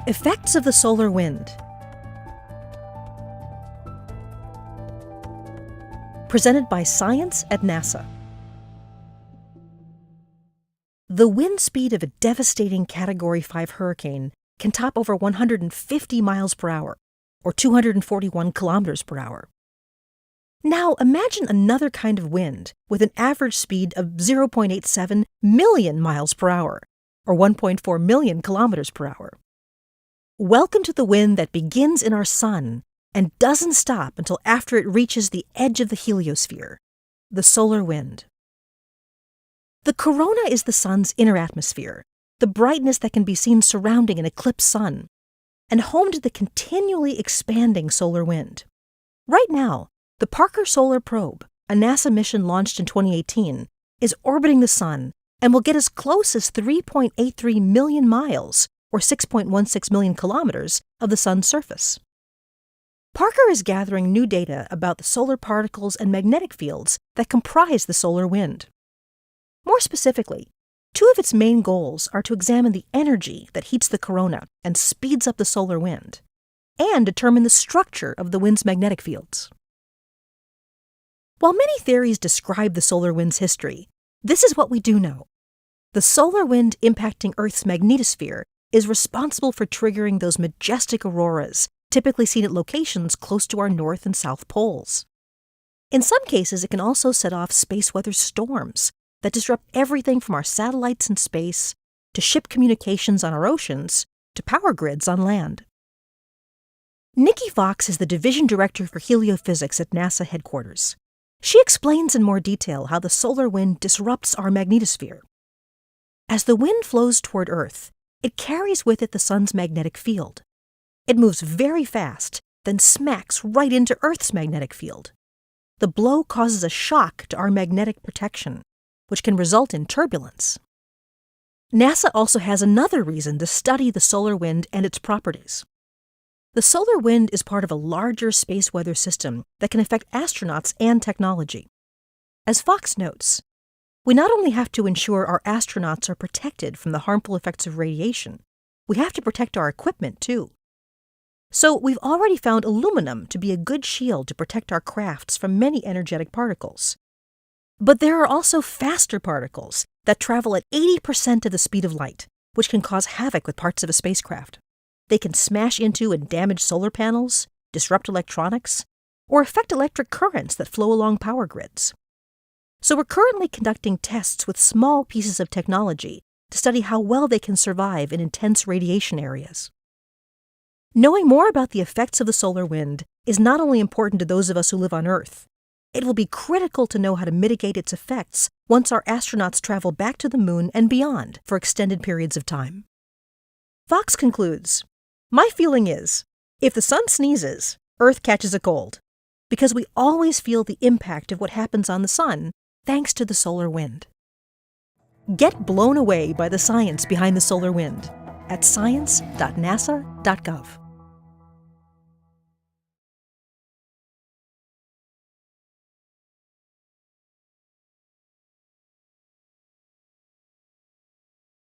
Effects of the solar wind. Presented by Science at NASA. The wind speed of a devastating Category 5 hurricane can top over 150 miles per hour, or 241 kilometers per hour. Now imagine another kind of wind with an average speed of 0.87 million miles per hour, or 1.4 million kilometers per hour. Welcome to the wind that begins in our sun and doesn't stop until after it reaches the edge of the heliosphere, the solar wind. The corona is the sun's inner atmosphere, the brightness that can be seen surrounding an eclipsed sun, and home to the continually expanding solar wind. Right now, the Parker Solar Probe, a NASA mission launched in 2018, is orbiting the sun and will get as close as 3.83 million miles, or 6.16 million kilometers, of the sun's surface. Parker is gathering new data about the solar particles and magnetic fields that comprise the solar wind. More specifically, two of its main goals are to examine the energy that heats the corona and speeds up the solar wind, and determine the structure of the wind's magnetic fields. While many theories describe the solar wind's history, this is what we do know. The solar wind impacting Earth's magnetosphere is responsible for triggering those majestic auroras typically seen at locations close to our north and south poles. In some cases, it can also set off space weather storms that disrupt everything from our satellites in space, to ship communications on our oceans, to power grids on land. Nikki Fox is the Division Director for Heliophysics at NASA headquarters. She explains in more detail how the solar wind disrupts our magnetosphere. As the wind flows toward Earth, it carries with it the sun's magnetic field. It moves very fast, then smacks right into Earth's magnetic field. The blow causes a shock to our magnetic protection, which can result in turbulence. NASA also has another reason to study the solar wind and its properties. The solar wind is part of a larger space weather system that can affect astronauts and technology. As Fox notes, we not only have to ensure our astronauts are protected from the harmful effects of radiation, we have to protect our equipment too. So we've already found aluminum to be a good shield to protect our crafts from many energetic particles. But there are also faster particles that travel at 80% of the speed of light, which can cause havoc with parts of a spacecraft. They can smash into and damage solar panels, disrupt electronics, or affect electric currents that flow along power grids. So we're currently conducting tests with small pieces of technology to study how well they can survive in intense radiation areas. Knowing more about the effects of the solar wind is not only important to those of us who live on Earth, it will be critical to know how to mitigate its effects once our astronauts travel back to the moon and beyond for extended periods of time. Fox concludes, "My feeling is, if the sun sneezes, Earth catches a cold, because we always feel the impact of what happens on the sun thanks to the solar wind." Get blown away by the science behind the solar wind at science.nasa.gov.